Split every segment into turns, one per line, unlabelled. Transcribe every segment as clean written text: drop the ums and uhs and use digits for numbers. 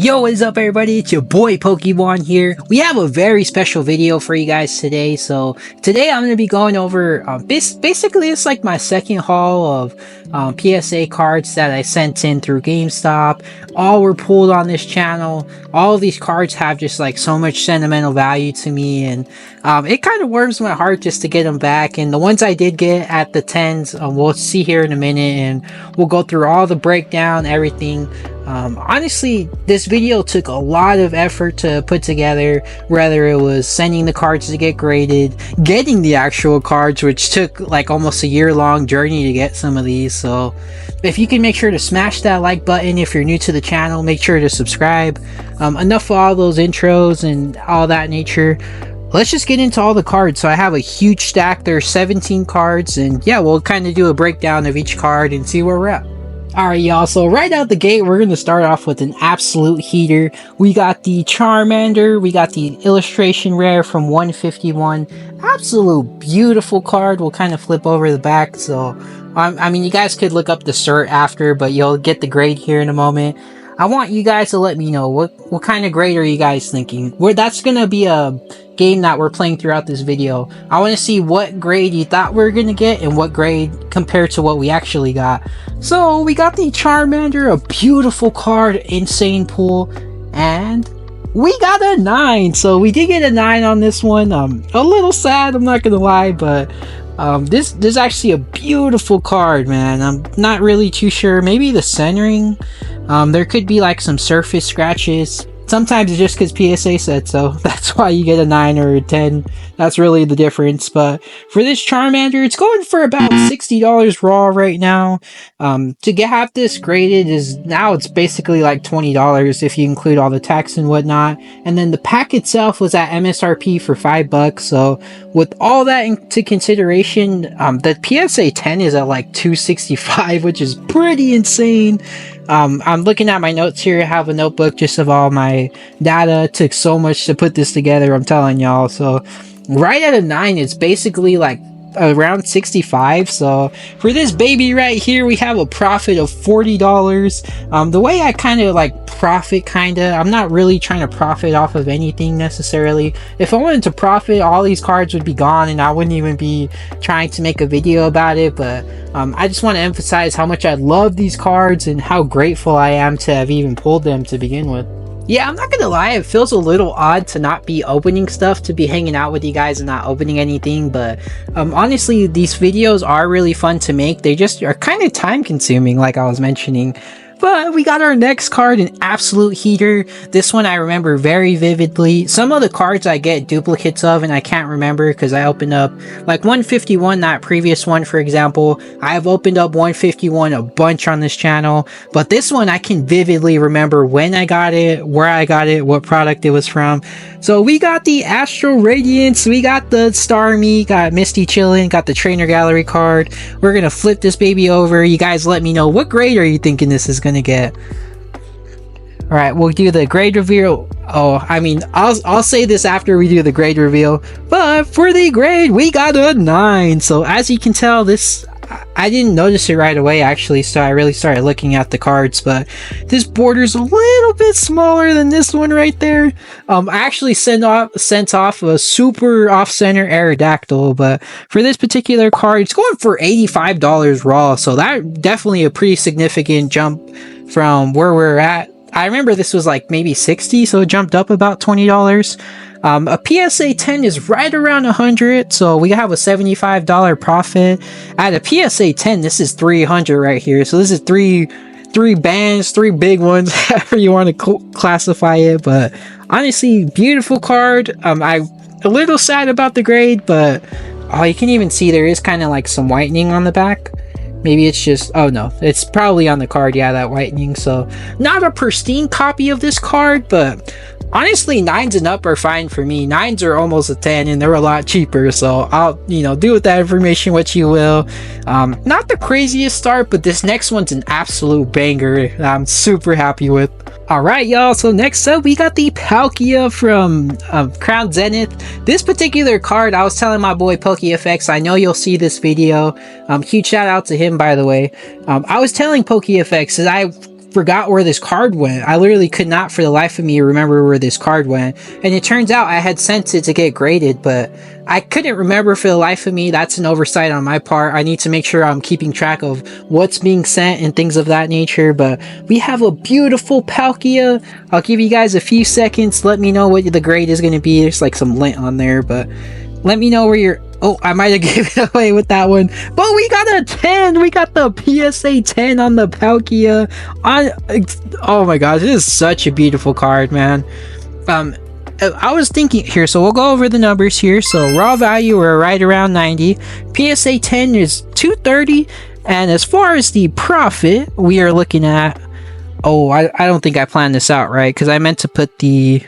Yo, what is up everybody? It's your boy PokeJuan here. We have a very special video for you guys today. So today I'm going to be going over basically it's like my second haul of PSA cards that I sent in through GameStop. All were pulled on this channel. All of these cards have just like so much sentimental value to me, and it kind of warms my heart just to get them back. And the ones I did get at the 10s, we'll see here in a minute, and we'll go through all the breakdown, everything. Honestly, this video took a lot of effort to put together, whether it was sending the cards to get graded, getting the actual cards, which took like almost a year-long journey to get some of these. So if you can make sure to smash that like button if you're new to the channel, make sure to subscribe. Enough for all those intros and all that nature. Let's just get into all the cards. So I have a huge stack. There's 17 cards, and yeah, we'll kind of do a breakdown of each card and see where we're at. Alright y'all, so right out the gate we're going to start off with an absolute heater. We got the Charmander, we got the illustration rare from 151. Absolute beautiful card. We'll kind of flip over the back, so I mean, you guys could look up the cert after, but you'll get the grade here in a moment. I want you guys to let me know what kind of grade are you guys thinking. That's going to be a game that we're playing throughout this video. I want to see what grade you thought we were going to get and what grade compared to what we actually got. So we got the Charmander, a beautiful card, insane pull, and we got a 9. So we did get a 9 on this one. A little sad, I'm not going to lie, but this is actually a beautiful card, man. I'm not really too sure. Maybe the centering. There could be like some surface scratches. Sometimes it's just because PSA said so. That's why you get a 9 or a 10. That's really the difference. But for this Charmander, it's going for about $60 raw right now. To have this graded it's basically like $20 if you include all the tax and whatnot. And then the pack itself was at MSRP for $5. So with all that into consideration, the PSA 10 is at like $265, which is pretty insane. I'm looking at my notes here. I have a notebook just of all my data. It took so much to put this together, I'm telling y'all. So right at a 9, it's basically like around 65. So for this baby right here, we have a profit of $40. The way I kind of like profit, I'm not really trying to profit off of anything necessarily. If I wanted to profit, all these cards would be gone and I wouldn't even be trying to make a video about it. But I just want to emphasize how much I love these cards and how grateful I am to have even pulled them to begin with. Yeah, I'm not gonna lie, it feels a little odd to not be opening stuff, to be hanging out with you guys and not opening anything, but honestly, these videos are really fun to make. They just are kind of time consuming, like I was mentioning. But we got our next card, an absolute heater. This one I remember very vividly. Some of the cards I get duplicates of and I can't remember because I opened up like 151, that previous one for example. I have opened up 151 a bunch on this channel, but this one I can vividly remember when I got it, where I got it, what product it was from. So we got the Astral Radiance, we got the Starmie, got Misty Chillin', got the Trainer Gallery card. We're gonna flip this baby over. You guys let me know, what grade are you thinking this is gonna get? All right, we'll do the grade reveal. Oh, I mean, I'll say this after we do the grade reveal, but for the grade we got a 9. So as you can tell, this I didn't notice it right away actually, so I really started looking at the cards, but this border's a little bit smaller than this one right there. I actually sent off a super off-center Aerodactyl, but for this particular card it's going for $85 raw, so that definitely a pretty significant jump from where we're at. I remember this was like maybe 60, so it jumped up about $20. A PSA 10 is right around 100, so we have a $75 profit. At a PSA 10, this is 300 right here, so this is three bands, 3 big ones, however you want to classify it. But honestly, beautiful card. I'm a little sad about the grade, but oh, you can even see there is kind of like some whitening on the back. Maybe it's just, oh no, it's probably on the card, yeah, that whitening. So not a pristine copy of this card, but honestly 9s and up are fine for me. 9s are almost a 10 and they're a lot cheaper, so I'll do with that information what you will. Not the craziest start, but this next one's an absolute banger that I'm super happy with. Alright y'all, so next up we got the Palkia from Crown Zenith. This particular card, I was telling my boy PokeFX, I know you'll see this video. Huge shout out to him, by the way. I was telling PokeFX that I forgot where this card went. I literally could not for the life of me remember where this card went. And it turns out I had sent it to get graded, but I couldn't remember for the life of me. That's an oversight on my part. I need to make sure I'm keeping track of what's being sent and things of that nature. But we have a beautiful Palkia. I'll give you guys a few seconds. Let me know what the grade is going to be. There's like some lint on there, but let me know where you're... Oh, I might have given it away with that one. But we got a 10. We got the PSA 10 on the Palkia. Oh my gosh, this is such a beautiful card, man. I was thinking here, so we'll go over the numbers here. So raw value, we're right around 90. PSA 10 is 230. And as far as the profit, we are looking at... Oh, I don't think I planned this out right, because I meant to put the...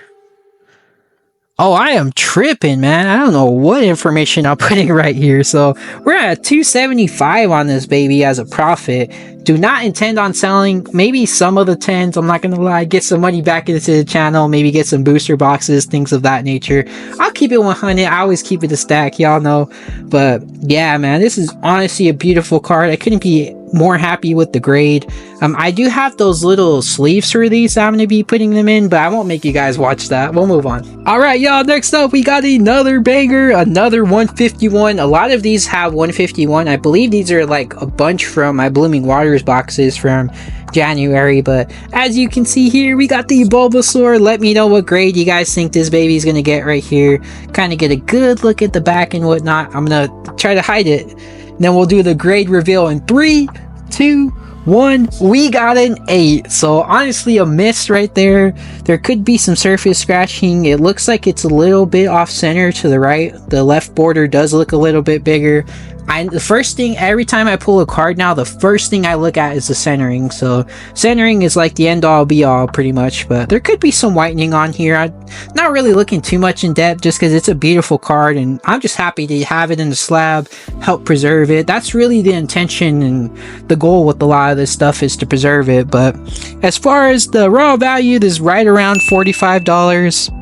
Oh, I am tripping, man. I don't know what information I'm putting right here. So we're at 275 on this baby as a profit. Do not intend on selling maybe some of the 10s. I'm not going to lie. Get some money back into the channel. Maybe get some booster boxes, things of that nature. I'll keep it 100. I always keep it a stack. Y'all know. But yeah, man, this is honestly a beautiful card. I couldn't be more happy with the grade. I do have those little sleeves for these. I'm going to be putting them in, but I won't make you guys watch that. We'll move on. All right, y'all. Next up, we got another banger, another 151. A lot of these have 151. I believe these are like a bunch from my Blooming Waters boxes from January, but as you can see here, we got the Bulbasaur. Let me know what grade you guys think this baby is going to get right here. Kind of get a good look at the back and whatnot. I'm going to try to hide it. Then we'll do the grade reveal in 3, 2, 1. We got an 8. So honestly, a miss right there. There could be some surface scratching. It looks like it's a little bit off center to the right. The left border does look a little bit bigger. The first thing, every time I pull a card now, the first thing I look at is the centering. So centering is like the end all be all pretty much, but there could be some whitening on here. I'm not really looking too much in depth just because it's a beautiful card and I'm just happy to have it in the slab, help preserve it. That's really the intention and the goal with a lot of this stuff is to preserve it. But as far as the raw value, this is right around $45.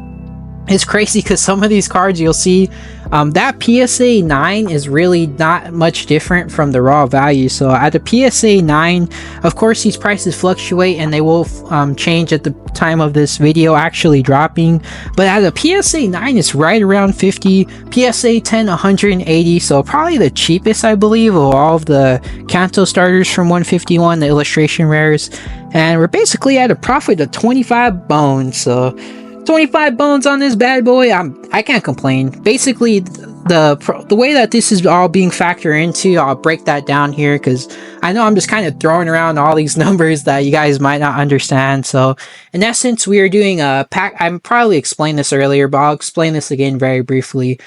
It's crazy because some of these cards you'll see that PSA 9 is really not much different from the raw value. So at the PSA 9, of course these prices fluctuate and they will change at the time of this video actually dropping, but at a PSA 9 it's right around 50, PSA 10 180, so probably the cheapest I believe of all of the Kanto starters from 151, the illustration rares. And we're basically at a profit of 25 bones, so 25 bones on this bad boy. I can't complain. Basically, the way that this is all being factored into, I'll break that down here because I know I'm just kind of throwing around all these numbers that you guys might not understand. So in essence, we are doing a pack. I probably explained this earlier, but I'll explain this again very briefly.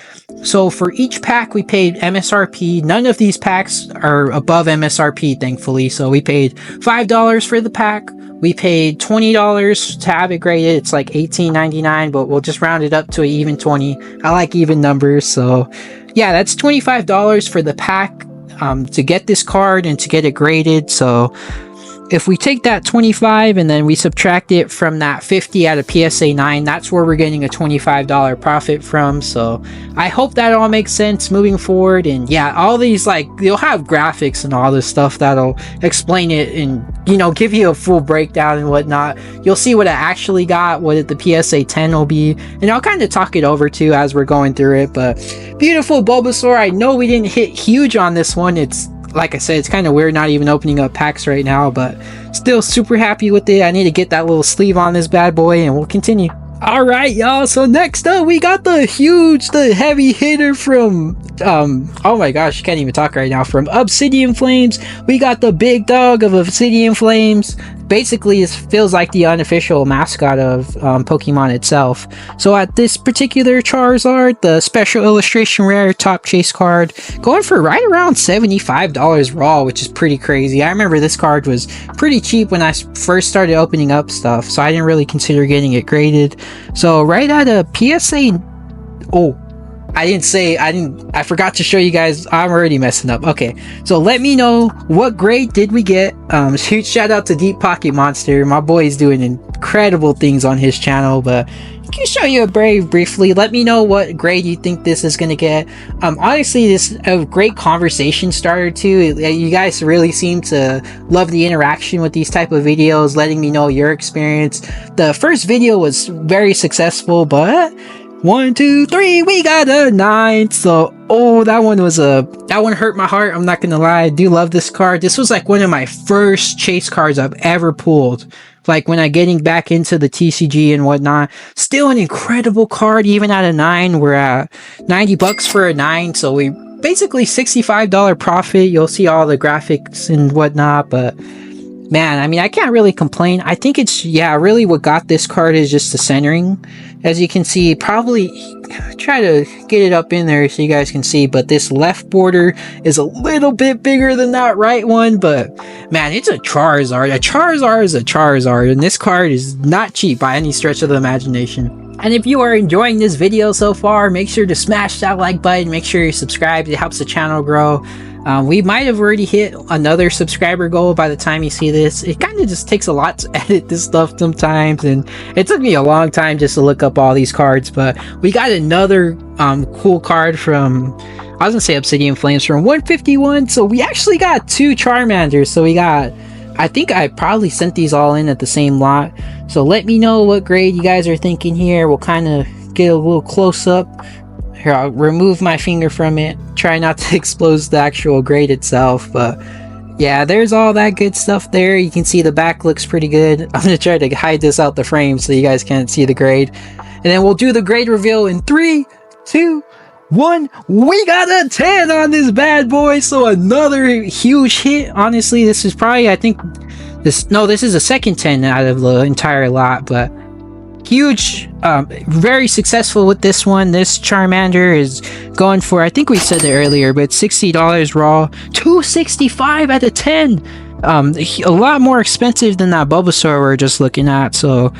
So for each pack, we paid MSRP. None of these packs are above MSRP, thankfully. So we paid $5 for the pack. We paid $20 to have it graded. It's like $18.99, but we'll just round it up to an even 20. I like even numbers, so yeah, that's $25 for the pack to get this card and to get it graded. So if we take that 25 and then we subtract it from that 50 out of PSA 9, that's where we're getting a $25 profit from. So I hope that all makes sense moving forward. And yeah, all these, like, you'll have graphics and all this stuff that'll explain it and, you know, give you a full breakdown and whatnot. You'll see what I actually got, what the PSA 10 will be, and I'll kind of talk it over too as we're going through it. But beautiful Bulbasaur. I know we didn't hit huge on this one. It's, like I said, it's kind of weird not even opening up packs right now, but still super happy with it. I need to get that little sleeve on this bad boy and we'll continue. Alright, y'all, so next up we got the heavy hitter from oh my gosh, I can't even talk right now, from Obsidian Flames. We got the big dog of Obsidian Flames. Basically it feels like the unofficial mascot of Pokemon itself. So at this particular Charizard, the special illustration rare top chase card, going for right around $75 raw, which is pretty crazy. I remember this card was pretty cheap when I first started opening up stuff, so I didn't really consider getting it graded. So right at a PSA... Oh, I forgot to show you guys. I'm already messing up. Okay, so let me know what grade did we get. Huge shout out to Deep Pocket Monster. My boy is doing incredible things on his channel, but can show you a brave briefly. Let me know what grade you think this is gonna get. Honestly, this is a great conversation starter too. You guys really seem to love the interaction with these type of videos, letting me know your experience. The first video was very successful, but 1, 2, 3, we got a 9. So, oh, that one hurt my heart. I'm not gonna lie. I do love this card. This was like one of my first chase cards I've ever pulled. Like when I getting back into the TCG and whatnot. Still an incredible card, even at a 9. We're at 90 bucks for a 9. So we basically $65 profit. You'll see all the graphics and whatnot, but man, I mean, I can't really complain. I think it's, yeah, really what got this card is just the centering. As you can see, probably try to get it up in there so you guys can see, but this left border is a little bit bigger than that right one, but man, it's a Charizard. A Charizard is a Charizard, and this card is not cheap by any stretch of the imagination. And if you are enjoying this video so far, make sure to smash that like button, make sure you're subscribed. It helps the channel grow. We might have already hit another subscriber goal by the time you see this. It kind of just takes a lot to edit this stuff sometimes, and it took me a long time just to look up all these cards, but we got another cool card from, I was gonna say Obsidian Flames, from 151. So we actually got 2 Charmanders. So we got, I think I probably sent these all in at the same lot. So let me know what grade you guys are thinking here. We'll kind of get a little close up. Here, I'll remove my finger from it. Try not to expose the actual grade itself, but yeah, there's all that good stuff there. You can see the back looks pretty good. I'm gonna try to hide this out the frame so you guys can't see the grade. And then we'll do the grade reveal in 3, 2, 1. We got a 10 on this bad boy, so another huge hit. Honestly, this is probably, I think, this is a second 10 out of the entire lot, but huge, very successful with this one. This Charmander is going for, I think we said it earlier, but $60 raw, $265 at a 10. A lot more expensive than that Bulbasaur we're just looking at. So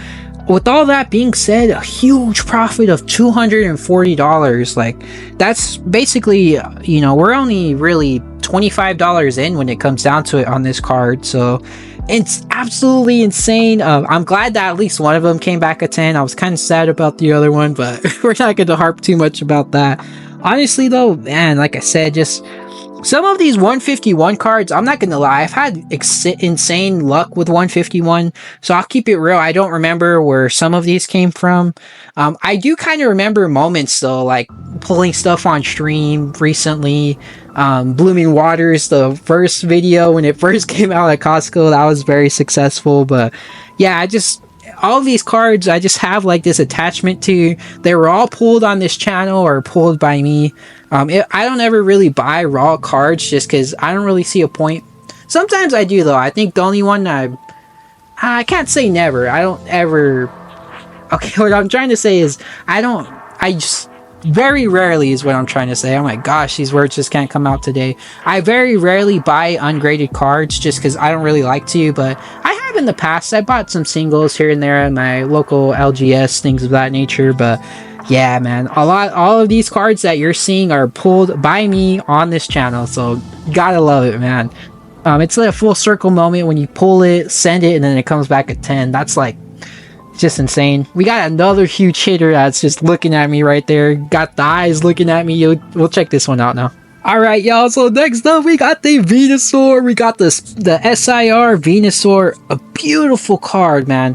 with all that being said, a huge profit of $240. Like, that's basically, you know, we're only really $25 in when it comes down to it on this card. So it's absolutely insane. I'm glad that at least one of them came back a 10. I was kind of sad about the other one, but we're not going to harp too much about that. Honestly though, man, like I said, just some of these 151 cards, I'm not gonna lie, I've had insane luck with 151, so I'll keep it real. I don't remember where some of these came from. I do kind of remember moments though, like pulling stuff on stream recently. Blooming Waters, the first video when it first came out at Costco, that was very successful. But yeah, all of these cards I just have like this attachment to. They were all pulled on this channel or pulled by me. I don't ever really buy raw cards just because I don't really see a point. Sometimes I do though. I think the only one I can't say never. I don't ever. Okay, what I'm trying to say is I just very rarely is what I'm trying to say. Oh my gosh, these words just can't come out today. I very rarely buy ungraded cards just because I don't really like to, but I have in the past. I bought some singles here and there at my local LGS, things of that nature, but yeah, man, all of these cards that you're seeing are pulled by me on this channel, so gotta love it, man. It's like a full circle moment when you pull it, send it, and then it comes back at 10. That's like just insane. We got another huge hitter that's just looking at me right there. Got the eyes looking at me. We'll check this one out now. Alright, y'all, so next up we got the Venusaur. We got the SIR Venusaur. A beautiful card, man.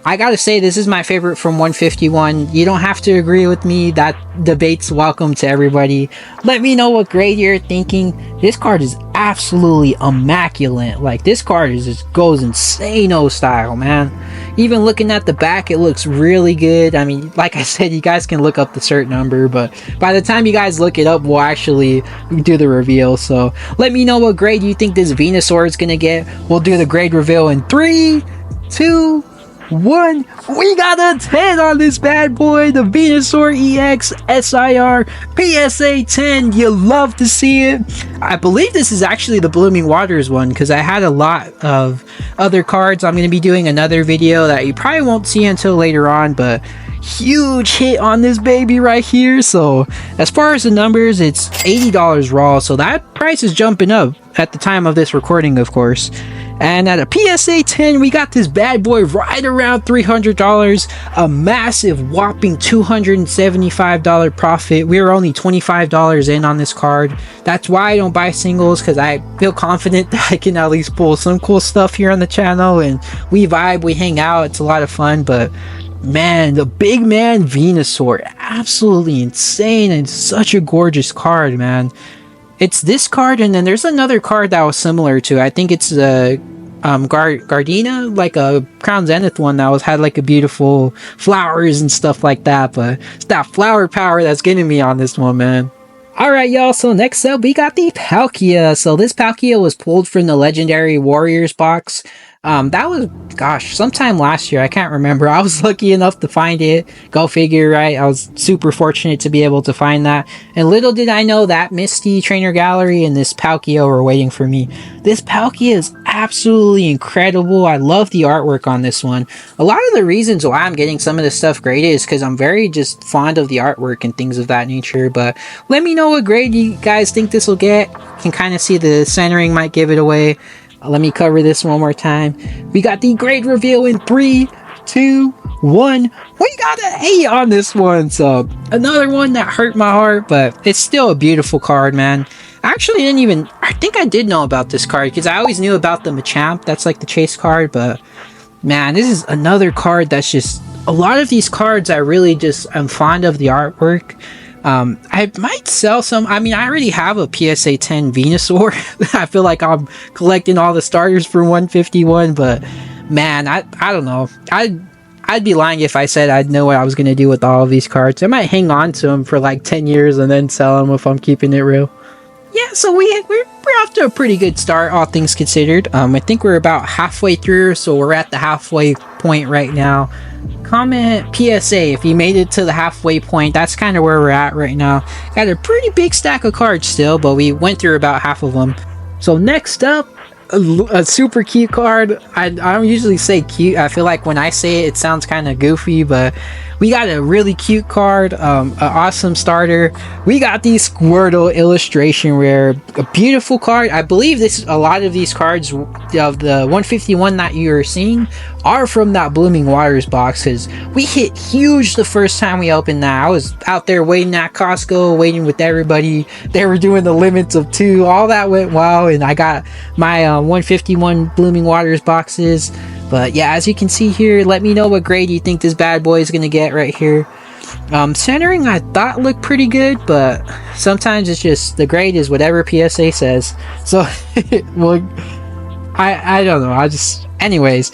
I gotta say, this is my favorite from 151. You don't have to agree with me. That debate's welcome to everybody. Let me know what grade you're thinking. This card is absolutely immaculate. Like, this card just goes insane-o style, man. Even looking at the back, it looks really good. I mean, like I said, you guys can look up the cert number, but by the time you guys look it up, we'll actually do the reveal. So let me know what grade you think this Venusaur is gonna get. We'll do the grade reveal in 3, 2, 1. We got a 10 on this bad boy, the Venusaur EX SIR PSA 10. You love to see it. I believe this is actually the Blooming Waters one because I had a lot of other cards. I'm going to be doing another video that you probably won't see until later on, but huge hit on this baby right here. So as far as the numbers, it's $80 raw, so that price is jumping up at the time of this recording, of course. And at a PSA 10, we got this bad boy right around $300, a massive whopping $275 profit. We were only $25 in on this card. That's why I don't buy singles, because I feel confident that I can at least pull some cool stuff here on the channel, and we vibe, we hang out, it's a lot of fun. But man, the big man Venusaur, absolutely insane, and such a gorgeous card, man. It's this card, and then there's another card that was similar to it. I think it's the Gardena, like a Crown Zenith one that had like a beautiful flowers and stuff like that. But it's that flower power that's getting me on this one, man. Alright, y'all, so next up we got the Palkia. So this Palkia was pulled from the Legendary Warriors box. That was, gosh, sometime last year. I can't remember. I was lucky enough to find it. Go figure, right? I was super fortunate to be able to find that. And little did I know that Misty Trainer Gallery and this Palkia were waiting for me. This Palkia is absolutely incredible. I love the artwork on this one. A lot of the reasons why I'm getting some of this stuff graded is because I'm very just fond of the artwork and things of that nature. But let me know what grade you guys think this will get. You can kind of see the centering might give it away. Let me cover this one more time. We got the grade reveal in 3, 2, 1. We got an A on this one. So another one that hurt my heart, but it's still a beautiful card, man. I actually I think I did know about this card because I always knew about the Machamp. That's like the chase card, but man, this is another card that's just, a lot of these cards I really just am fond of the artwork. I might sell some. I mean, I already have a PSA 10 Venusaur. I feel like I'm collecting all the starters for 151, but man, I don't know. I'd be lying if I said I'd know what I was going to do with all of these cards. I might hang on to them for like 10 years and then sell them if I'm keeping it real. Yeah, so we're off to a pretty good start, all things considered. I think we're about halfway through, so we're at the halfway point right now. Comment PSA if you made it to the halfway point. That's kind of where we're at right now. Got a pretty big stack of cards still, but we went through about half of them. So next up, a super cute card. I don't usually say cute. I feel like when I say it, it sounds kind of goofy, but we got a really cute card, an awesome starter. We got the Squirtle illustration rare, a beautiful card. I believe a lot of these cards of the 151 that you're seeing are from that Blooming Waters box, because we hit huge the first time we opened that. I was out there waiting at Costco, waiting with everybody. They were doing the limits of 2. All that went well, and I got my 151 Blooming Waters boxes. But yeah, as you can see here, let me know what grade you think this bad boy is going to get right here. Centering I thought looked pretty good, but sometimes it's just the grade is whatever PSA says. So, well, I don't know. Anyways,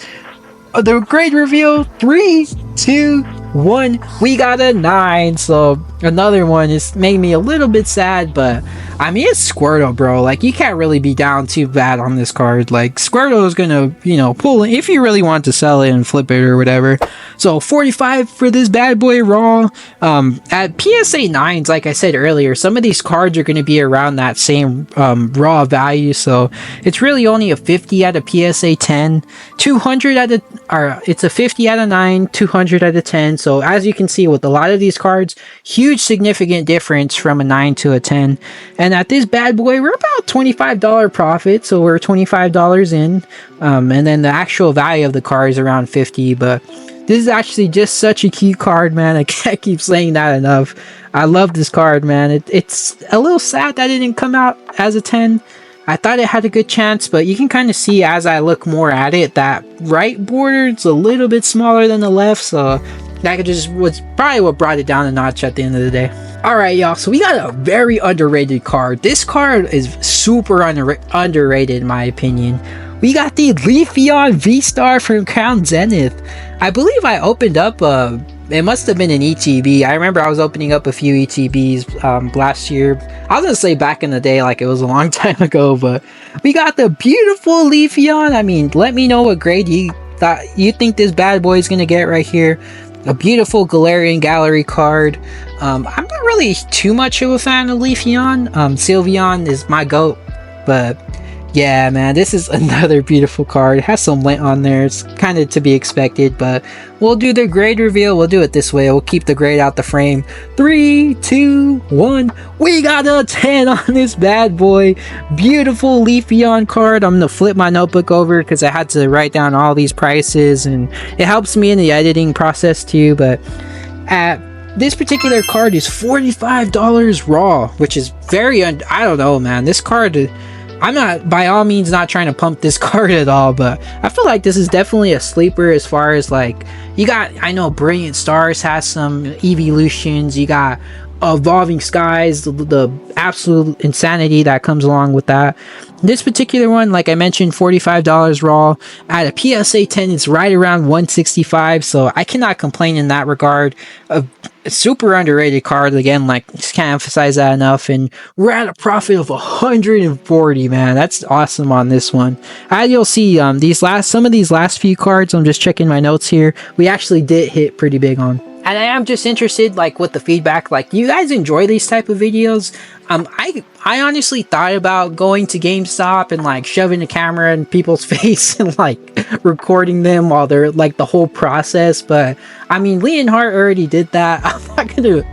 the grade reveal, 3, 2, 1. We got a 9. So another one is made me a little bit sad, but I mean, it's Squirtle, bro. Like, you can't really be down too bad on this card. Like, Squirtle is gonna, you know, pull it if you really want to sell it and flip it or whatever. So 45 for this bad boy raw. At PSA 9s, like I said earlier, some of these cards are gonna be around that same raw value. So it's really only a 50 out of PSA 10, 200 out of, or it's a 50 out of 9, 200 out of 10. So as you can see with a lot of these cards, huge significant difference from a 9 to a 10. And at this bad boy, we're about $25 profit, so we're $25 in. And then the actual value of the card is around 50. But this is actually just such a cute card, man. I can't keep saying that enough. I love this card, man. It's a little sad that it didn't come out as a 10. I thought it had a good chance, but you can kind of see as I look more at it that right border is a little bit smaller than the left, so that just was probably what brought it down a notch at the end of the day. Alright, y'all, so we got a very underrated card. This card is super underrated in my opinion. We got the Leafeon V-Star from Crown Zenith. I believe I opened up it must have been an ETB. I remember I was opening up a few ETBs last year. I was gonna say back in the day, like it was a long time ago, but we got the beautiful Leafeon. I mean, let me know what grade you think this bad boy is gonna get right here. A beautiful Galarian Gallery card. I'm not really too much of a fan of Leafeon. Sylveon is my goat, but Yeah, man, this is another beautiful card. It has some lint on there. It's kind of to be expected, but we'll do the grade reveal. We'll do it this way. We'll keep the grade out the frame. 3, 2, 1. We got a 10 on this bad boy. Beautiful Leafeon card. I'm going to flip my notebook over because I had to write down all these prices, and it helps me in the editing process too, but this particular card is $45 raw, which is very, I don't know, man. This card, I'm not, by all means, not trying to pump this card at all, but I feel like this is definitely a sleeper as far as like, you got, I know Brilliant Stars has some evolutions, you got Evolving Skies, the absolute insanity that comes along with that. This particular one, like I mentioned, $45 raw. At a PSA 10, it's right around $165, so I cannot complain in that regard. A super underrated card, again, like, just can't emphasize that enough, and we're at a profit of 140, man. That's awesome on this one. As you'll see, some of these last few cards, I'm just checking my notes here, we actually did hit pretty big on. And I am just interested, like, with the feedback, like, you guys enjoy these type of videos? I honestly thought about going to GameStop and, like, shoving a camera in people's face and, like, recording them while they're, like, the whole process, but, I mean, Leonhardt already did that. I'm not gonna,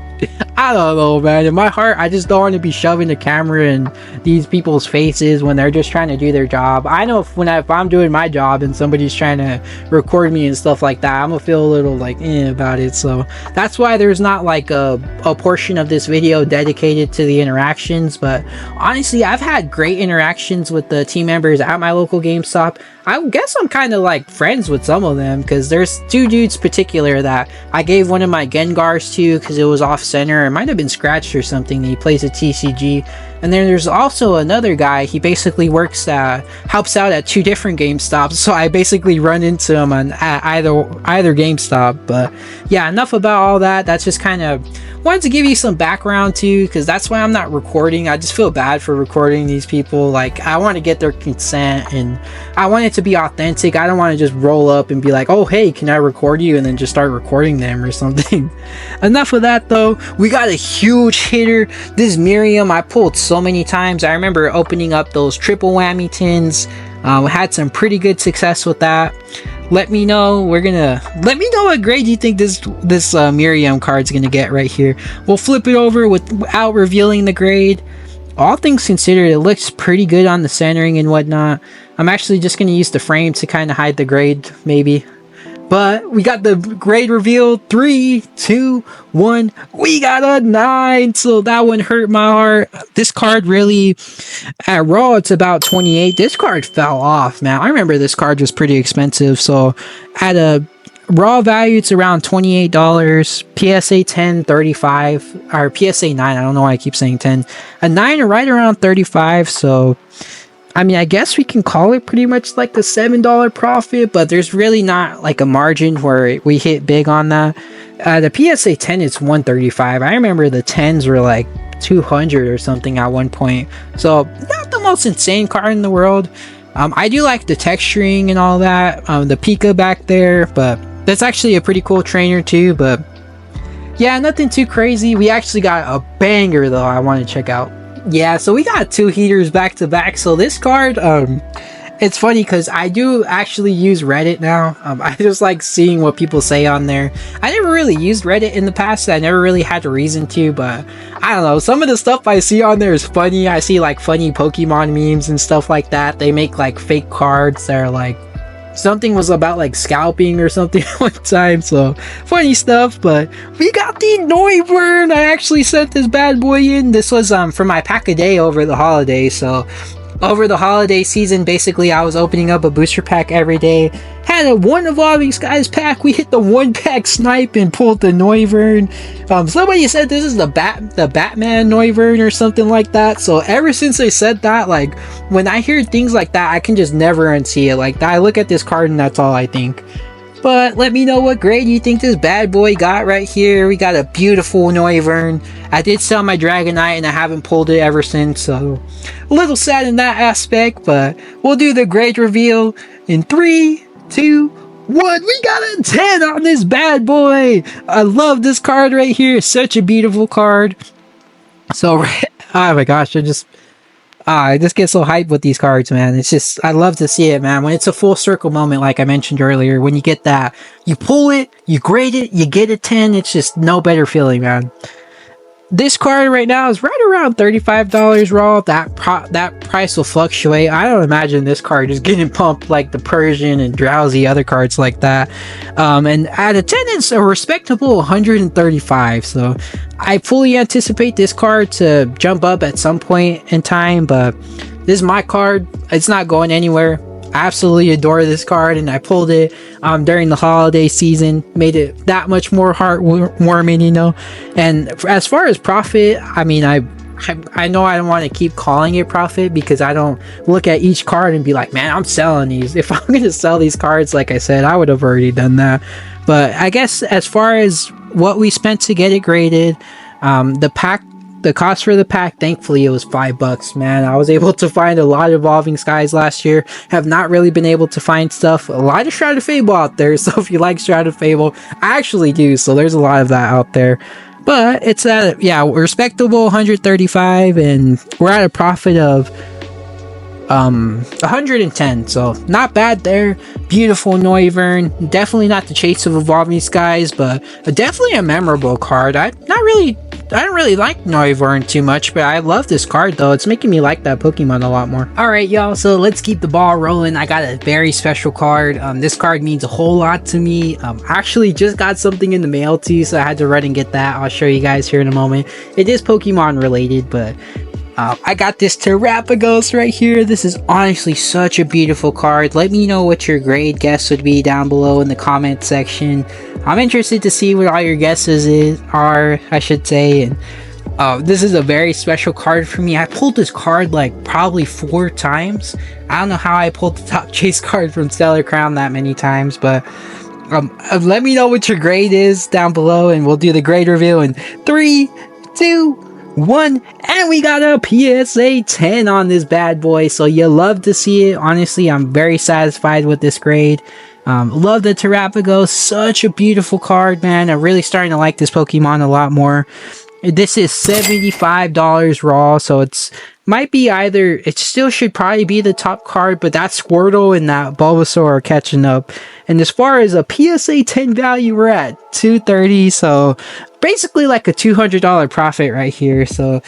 I don't know, man. In my heart, I just don't want to be shoving the camera in these people's faces when they're just trying to do their job. I know if I'm doing my job and somebody's trying to record me and stuff like that, I'm gonna feel a little like about it. So that's why there's not like a portion of this video dedicated to the interactions. But honestly, I've had great interactions with the team members at my local GameStop. I guess I'm kind of like friends with some of them, because there's two dudes particular that I gave one of my Gengars to because it was off center. It might have been scratched or something. He plays a TCG. And then there's also another guy. He basically helps out at two different GameStops. So I basically run into him at either GameStop. But yeah, enough about all that. That's just kind of wanted to give you some background too, because that's why I'm not recording. I just feel bad for recording these people. Like, I want to get their consent and I want it to be authentic. I don't want to just roll up and be like, oh hey, can I record you, and then just start recording them or something. Enough of that though. We got a huge hitter. This Miriam I pulled so many times. I remember opening up those triple whammy tins. Had some pretty good success with that. Let me know what grade you think this Miriam card's gonna get right here. We'll flip it over without revealing the grade. All things considered, it looks pretty good on the centering and whatnot. I'm actually just gonna use the frame to kind of hide the grade, maybe. But we got the grade reveal. 3, 2, 1. We got a 9. So that one hurt my heart. This card really, at raw, it's about 28. This card fell off, man. I remember this card was pretty expensive. So at a raw value, it's around $28. PSA 10, 35. Or PSA 9. I don't know why I keep saying 10. A 9 are right around 35. So I mean, I guess we can call it pretty much like the $7 profit, but there's really not like a margin where we hit big on that. The PSA 10 is 135. I remember the 10s were like 200 or something at one point. So not the most insane card in the world. I do like the texturing and all that. The Pika back there, but that's actually a pretty cool trainer too. But yeah, nothing too crazy. We actually got a banger though I want to check out. Yeah, so we got two heaters back to back. So this card, it's funny because I do actually use Reddit now. I just like seeing what people say on there. I never really used Reddit in the past. I never really had a reason to, but I don't know. Some of the stuff I see on there is funny. I see like funny Pokemon memes and stuff like that. They make like fake cards that are like, something was about like scalping or something one time, so funny stuff. But we got the Noivern. I actually sent this bad boy in. This was for my pack a day over the holidays. So over the holiday season, basically I was opening up a booster pack every day. Had a one Evolving Skies pack. We hit the one pack snipe and pulled the Noivern. Somebody said this is the Batman Noivern or something like that. So ever since they said that, like when I hear things like that, I can just never unsee it. Like I look at this card and that's all I think. But let me know what grade you think this bad boy got right here. We got a beautiful Noivern. I did sell my Dragonite and I haven't pulled it ever since, so a little sad in that aspect. But we'll do the grade reveal in 3, 2, 1. We got a 10 on this bad boy. I love this card right here. It's such a beautiful card. So oh my gosh, I just get so hyped with these cards, man. It's just, I love to see it, man. When it's a full circle moment, like I mentioned earlier, when you get that, you pull it, you grade it, you get a 10, it's just no better feeling, man. This card right now is right around $35 raw. That price will fluctuate. I don't imagine this card is getting pumped like the Persian and Drowsy, other cards like that. And at a 10, it's a respectable 135. So I fully anticipate this card to jump up at some point in time, but this is my card. It's not going anywhere. I absolutely adore this card, and I pulled it during the holiday season, made it that much more heartwarming, you know. And as far as profit, I mean, I know I don't want to keep calling it profit because I don't look at each card and be like, man, I'm selling these. If I'm going to sell these cards, like I said, I would have already done that. But I guess as far as what we spent to get it graded, the cost for the pack, thankfully it was $5, man. I was able to find a lot of Evolving Skies last year. Have not really been able to find stuff. A lot of Shrouded Fable out there, so if you like Shrouded Fable, I actually do, so there's a lot of that out there. But it's at, yeah, respectable 135, and we're at a profit of 110, so not bad there. Beautiful Noivern, definitely not the chase of Evolving Skies, but definitely a memorable card. I don't really like Noivern too much, but I love this card though. It's making me like that Pokemon a lot more. Alright y'all, so let's keep the ball rolling. I got a very special card. This card means a whole lot to me. I actually just got something in the mail too, so I had to run and get that. I'll show you guys here in a moment. It is Pokemon related, but I got this Terapagos right here. This is honestly such a beautiful card. Let me know what your grade guess would be down below in the comment section. I'm interested to see what all your guesses are, I should say. And this is a very special card for me. I pulled this card like probably 4 times. I don't know how I pulled the top chase card from Stellar Crown that many times, but let me know what your grade is down below, and we'll do the grade reveal in 3, 2, 1, and we got a PSA 10 on this bad boy, so you love to see it. Honestly, I'm very satisfied with this grade. Love the Terapagos, such a beautiful card, man. I'm really starting to like this Pokemon a lot more. This is $75 raw, so it's might be either, it still should probably be the top card, but that Squirtle and that Bulbasaur are catching up. And as far as a PSA 10 value, we're at $230, so basically like a $200 profit right here. So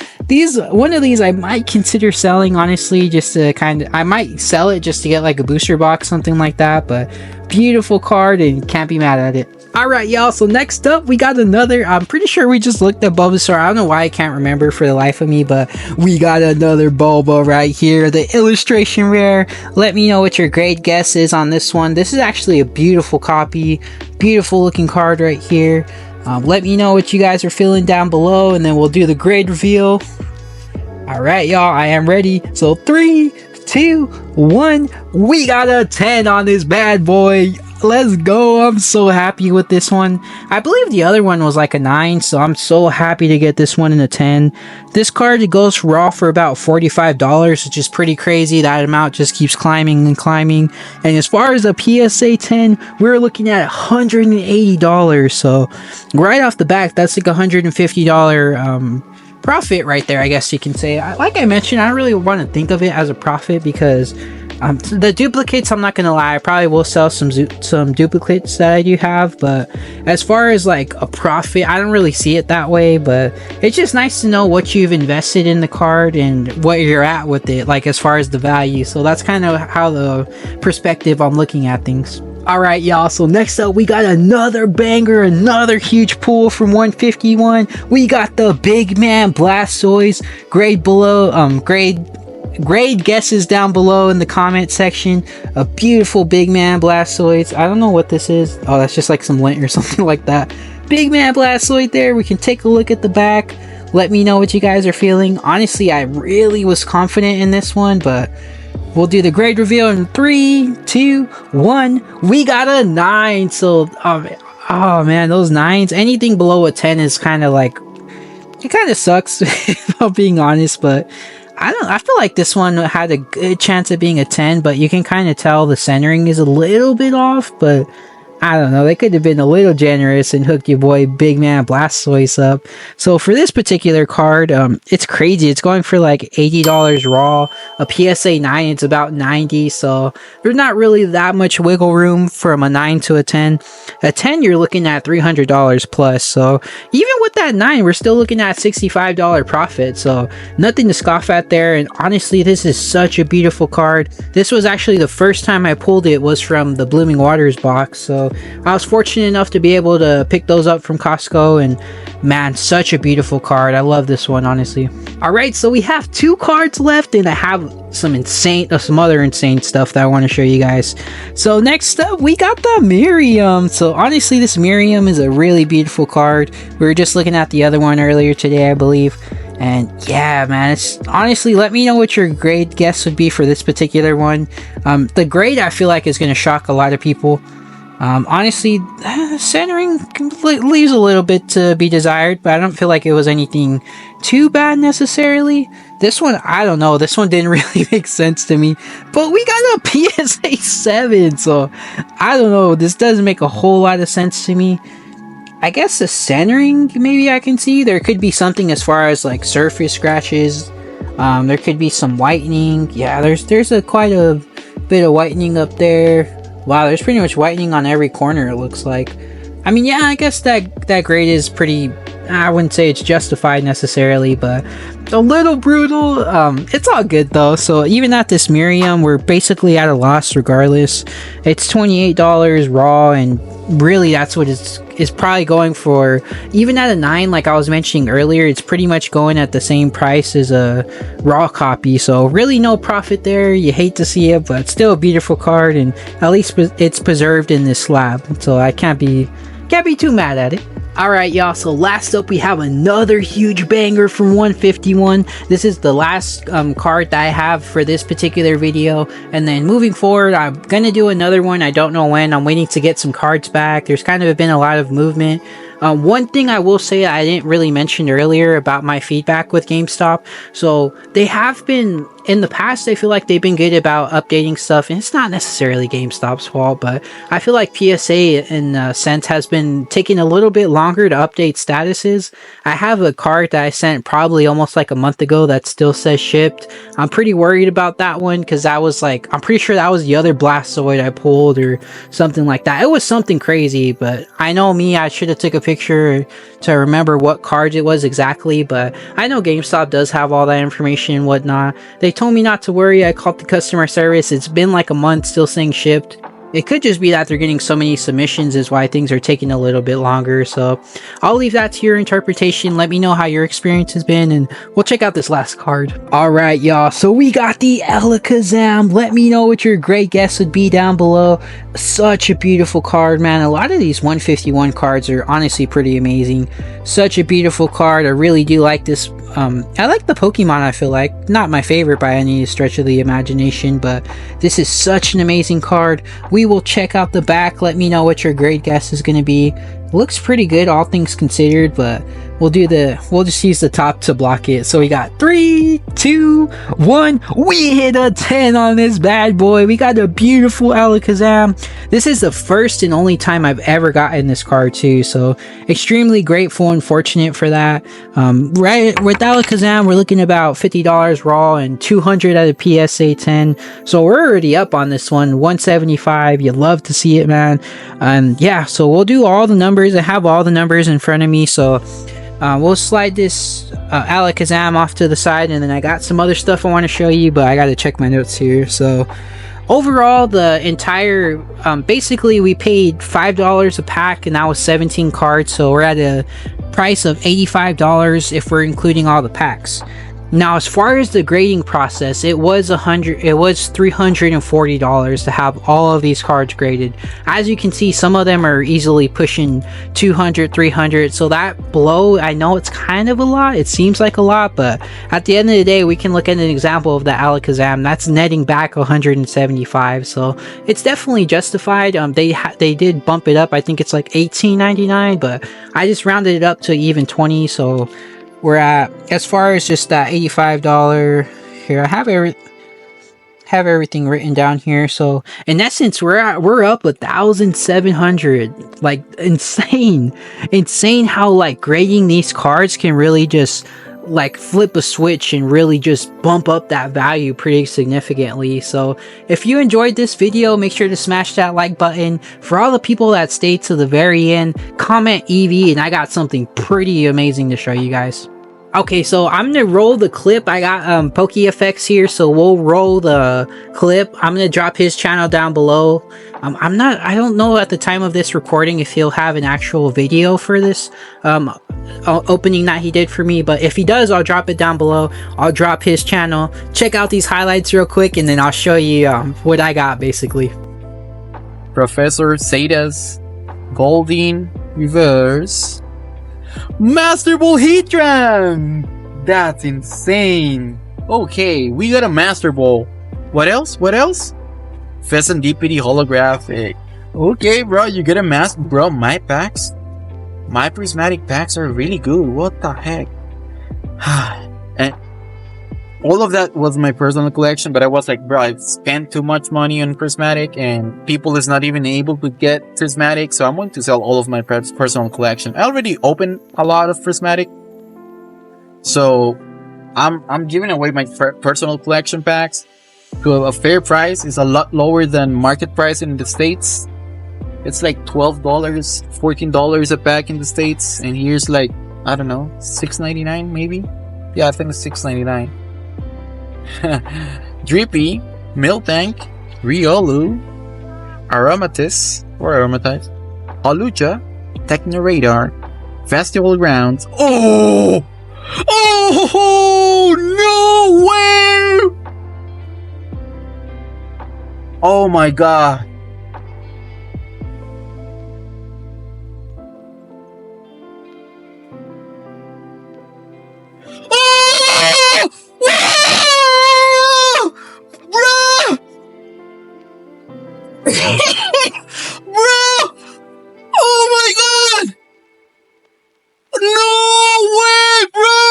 one of these I might consider selling, honestly, just to I might sell it just to get like a booster box, something like that. But beautiful card, and can't be mad at it. Alright y'all, so next up we got another, I'm pretty sure we just looked at Bulbasaur. I don't know why I can't remember for the life of me, but we got another Bulba right here, the illustration rare. Let me know what your grade guess is on this one. This is actually a beautiful copy, beautiful looking card right here. Let me know what you guys are feeling down below, and then we'll do the grade reveal. Alright y'all, I am ready. So 3, 2, 1, we got a 10 on this bad boy. Let's go. I'm so happy with this one. I believe the other one was like a 9, so I'm so happy to get this one in a 10. This card, it goes raw for about $45, which is pretty crazy. That amount just keeps climbing and climbing. And as far as a PSA 10, we're looking at $180, so right off the bat, that's like $150 profit right there, I guess you can say. Like I mentioned, I don't really want to think of it as a profit because the duplicates, I'm not gonna lie, I probably will sell some duplicates that I do have, but as far as like a profit, I don't really see it that way. But it's just nice to know what you've invested in the card and what you're at with it, like as far as the value. So that's kind of how the perspective I'm looking at things. Alright y'all, so next up we got another banger, another huge pull from 151. We got the big man Blastoise. Grade below, grade guesses down below in the comment section. A beautiful big man Blastoise. I don't know what this is. Oh, that's just like some lint or something like that. Big man Blastoise there. We can take a look at the back. Let me know what you guys are feeling. Honestly, I really was confident in this one, but we'll do the grade reveal in 3, 2, 1. We got a 9. So, oh man, those 9s. Anything below a 10 is kind of like, it kind of sucks, if I'm being honest. But I feel like this one had a good chance of being a 10, but you can kind of tell the centering is a little bit off. But I don't know, they could have been a little generous and hooked your boy Big Man Blastoise up. So for this particular card, it's crazy. It's going for like $80 raw. A PSA 9, it's about 90, so there's not really that much wiggle room from a 9 to a 10. A 10, you're looking at $300 plus, so even with that 9, we're still looking at $65 profit, so nothing to scoff at there. And honestly, this is such a beautiful card. This was actually the first time I pulled it was from the Blooming Waters box, so I was fortunate enough to be able to pick those up from Costco, and man, such a beautiful card. I love this one, honestly. Alright, so we have 2 cards left, and I have some other insane stuff that I want to show you guys. So next up, we got the Miriam. So honestly, this Miriam is a really beautiful card. We were just looking at the other one earlier today, I believe. And yeah, man, it's honestly, let me know what your grade guess would be for this particular one. The grade, I feel like, is going to shock a lot of people. Honestly, centering leaves a little bit to be desired, but I don't feel like it was anything too bad necessarily. This one, I don't know, this one didn't really make sense to me, but we got a PSA 7, so I don't know, this doesn't make a whole lot of sense to me. I guess the centering, maybe I can see. There could be something as far as like surface scratches. There could be some whitening. Yeah, there's quite a bit of whitening up there. Wow, there's pretty much whitening on every corner, it looks like. I mean, yeah, I guess that grade is pretty, I wouldn't say it's justified necessarily, but a little brutal. It's all good though. So even at this Miriam, we're basically at a loss regardless. It's $28 raw, and really that's what it's probably going for. Even at a 9, like I was mentioning earlier, it's pretty much going at the same price as a raw copy, so really no profit there. You hate to see it, but still a beautiful card, and at least it's preserved in this slab, so I can't be too mad at it. Alright y'all, so last up we have another huge banger from 151. This is the last card that I have for this particular video, and then moving forward I'm gonna do another one. I don't know when. I'm waiting to get some cards back. There's kind of been a lot of movement. One thing I will say I didn't really mention earlier about my feedback with GameStop. So they have been, in the past, I feel like they've been good about updating stuff, and it's not necessarily GameStop's fault, but I feel like PSA in a sense has been taking a little bit longer to update statuses. I have a card that I sent probably almost like a month ago that still says shipped. I'm pretty worried about that one, because that was like, I'm pretty sure that was the other Blastoise I pulled or something like that. It was something crazy, but I know me, I should have took a picture to remember what cards it was exactly, but I know GameStop does have all that information and whatnot. They told me not to worry. I called the customer service. It's been like a month still saying shipped. It could just be that they're getting so many submissions is why things are taking a little bit longer, so I'll leave that to your interpretation. Let me know how your experience has been, and we'll check out this last card. Alright y'all, so we got the Alakazam. Let me know what your great guess would be down below. Such a beautiful card, man. A lot of these 151 cards are honestly pretty amazing. Such a beautiful card. I really do like this. I like the Pokemon, I feel like. Not my favorite by any stretch of the imagination, but this is such an amazing card. We will check out the back. Let me know what your grade guess is going to be. Looks pretty good, all things considered, but we'll just use the top to block it. So we got 3, 2, 1. We hit a 10 on this bad boy. We got a beautiful Alakazam. This is the first and only time I've ever gotten this card too, so extremely grateful and fortunate for that. Right with Alakazam, we're looking about $50 raw and 200 at a PSA 10, so we're already up on this one. 175. You love to see it, man. Yeah, so we'll do all the numbers. I have all the numbers in front of me, so we'll slide this Alakazam off to the side, and then I got some other stuff I want to show you, but I gotta check my notes here. So overall, the entire basically we paid $5 a pack, and that was 17 cards, so we're at a price of $85 if we're including all the packs. Now, as far as the grading process, it was $340 to have all of these cards graded. As you can see, some of them are easily pushing 200, 300. So that below, I know it's kind of a lot. It seems like a lot, but at the end of the day, we can look at an example of the Alakazam that's netting back 175. So it's definitely justified. They did bump it up. I think it's like $18.99, but I just rounded it up to even 20. So we're at, as far as just that $85 here, I have everything written down here. So in essence, we're up 1,700. Like insane how like grading these cards can really just like flip a switch and really just bump up that value pretty significantly. So if you enjoyed this video, make sure to smash that like button. For all the people that stayed to the very end, comment EV and I got something pretty amazing to show you guys. Okay, so I'm gonna roll the clip. I got PokeFX here, so we'll roll the clip. I'm gonna drop his channel down below. I don't know at the time of this recording if he'll have an actual video for this opening that he did for me, but if he does, I'll drop it down below. I'll drop his channel. Check out these highlights real quick, and then I'll show you what I got basically.
Professor Zeta's Golden Reverse Master Ball Heatran! That's insane! Okay, we got a Master Ball. What else? What else? Pheasant DPD Holographic. Okay, bro, you get a Master... Bro, my packs? My prismatic packs are really good. What the heck? And all of that was my personal collection, but I was like, bro, I've spent too much money on prismatic and people is not even able to get prismatic, so I'm going to sell all of my personal collection. I already opened a lot of prismatic, so I'm giving away my personal collection packs to a fair price. It's a lot lower than market price in the States. It's like $12, $14 a pack in the States, and here's like, I don't know, $6.99 maybe? Yeah, I think it's $6.99. Drippy, Miltank, Riolu, Aromatisse or Aromatize, Alucha, Technoradar, Festival Grounds. Oh! Oh! No way! Oh my god. Bro! Oh my god! No way, bro!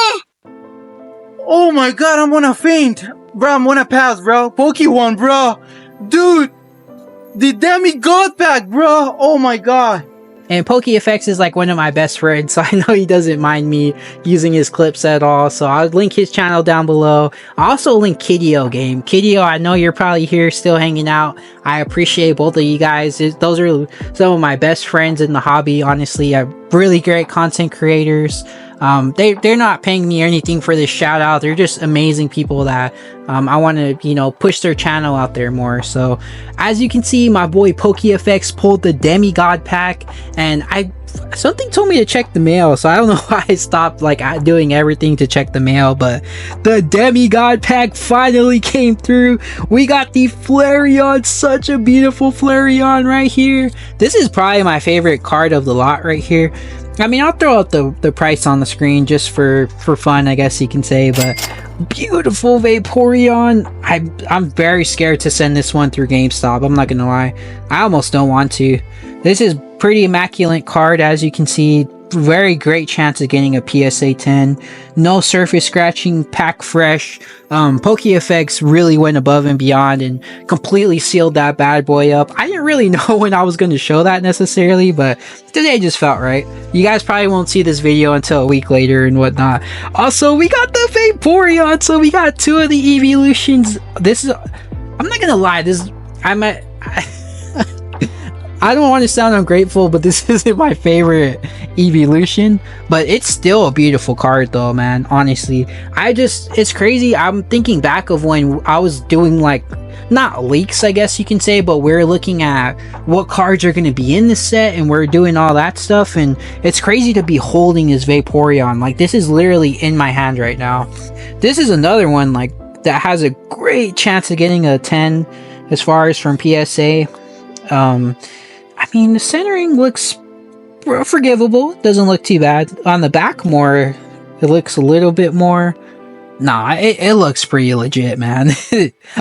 Oh my god, I'm gonna faint. Bro, I'm gonna pass, bro. PokeJuan, bro. Dude! The Demigod pack, bro! Oh my god.
And PokeFX is like one of my best friends, so I know he doesn't mind me using his clips at all. So I'll link his channel down below. I'll also link Kideo Game. Kideo, I know you're probably here still hanging out. I appreciate both of you guys. Those are some of my best friends in the hobby, honestly. Really great content creators. They're not paying me anything for this shout out. They're just amazing people that I want to, you know, push their channel out there more. So as you can see, my boy PokeFX pulled the Demigod pack, and something told me to check the mail, so I don't know why I stopped like doing everything to check the mail, but the Demigod pack finally came through. We got the Flareon, such a beautiful Flareon right here. This is probably my favorite card of the lot right here. I mean, I'll throw out the price on the screen just for fun, I guess you can say, but beautiful Vaporeon. I'm very scared to send this one through GameStop, I'm not gonna lie. I almost don't want to. This is pretty immaculate card, as you can see. Very great chance of getting a PSA 10. No surface scratching, pack fresh. PokeFX really went above and beyond and completely sealed that bad boy up. I didn't really know when I was going to show that necessarily, but today just felt right. You guys probably won't see this video until a week later and whatnot. Also, we got the Vaporeon, so we got two of the evolutions. This is, I'm not gonna lie, I don't want to sound ungrateful, but this isn't my favorite evolution, but it's still a beautiful card though, man. Honestly, it's crazy. I'm thinking back of when I was doing like, not leaks I guess you can say, but we're looking at what cards are going to be in the set and we're doing all that stuff, and it's crazy to be holding this Vaporeon. Like, this is literally in my hand right now. This is another one like that has a great chance of getting a 10 as far as from PSA. I mean, the centering looks forgivable. Doesn't look too bad. On the back more, it looks a little bit more. Nah, it looks pretty legit, man.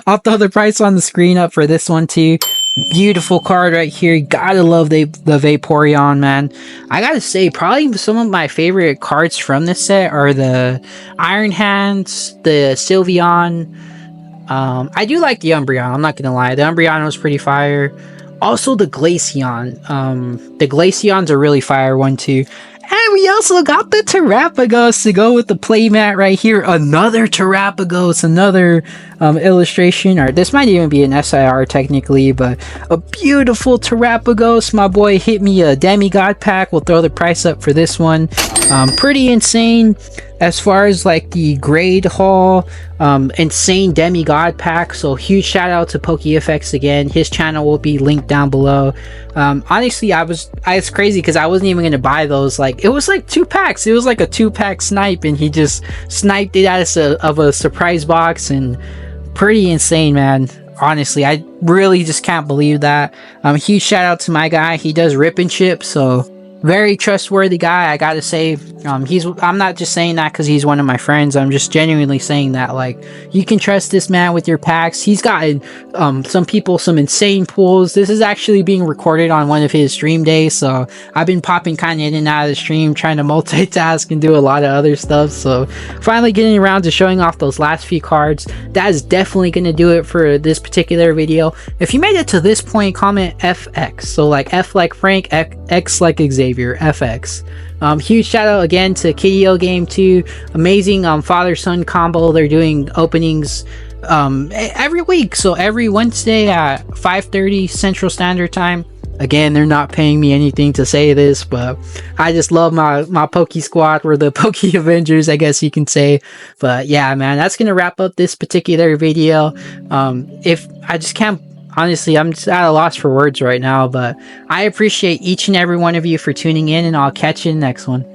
I'll throw the price on the screen up for this one too. Beautiful card right here. You gotta love the Vaporeon, man. I gotta say, probably some of my favorite cards from this set are the Iron Hands, the Sylveon, I do like the Umbreon, I'm not gonna lie. The Umbreon was pretty fire. Also the Glaceon. The Glaceons are really fire one too. And we also got the Terapagos to go with the playmat right here. Another Terapagos, another illustration, or this might even be an SIR technically, but a beautiful Terapagos. My boy hit me a Demigod pack. We'll throw the price up for this one. Pretty insane as far as like the grade haul. Insane Demigod pack. So huge shout out to PokeFX again. His channel will be linked down below. Honestly, it's crazy because I wasn't even gonna buy those. Like, it was like 2 packs. It was like a 2-pack snipe, and he just sniped it out of a surprise box, and pretty insane, man. Honestly, I really just can't believe that. Huge shout out to my guy. He does rip and ship, so very trustworthy guy, I gotta say. I'm not just saying that because he's one of my friends. I'm just genuinely saying that, like, you can trust this man with your packs. He's gotten some people some insane pulls. This is actually being recorded on one of his stream days, so I've been popping kind of in and out of the stream, trying to multitask and do a lot of other stuff. So finally getting around to showing off those last few cards. That is definitely gonna do it for this particular video. If you made it to this point, comment FX. So like F like Frank, X like Xavier, FX. Huge shout out again to Kidio Game 2. Amazing father-son combo. They're doing openings every week, so every Wednesday at 5:30 Central Standard Time. Again, they're not paying me anything to say this, but I just love my Poke Squad, or the Poke Avengers, I guess you can say. But yeah, man, that's gonna wrap up this particular video. If I just can't, honestly, I'm just at a loss for words right now, but I appreciate each and every one of you for tuning in, and I'll catch you in the next one.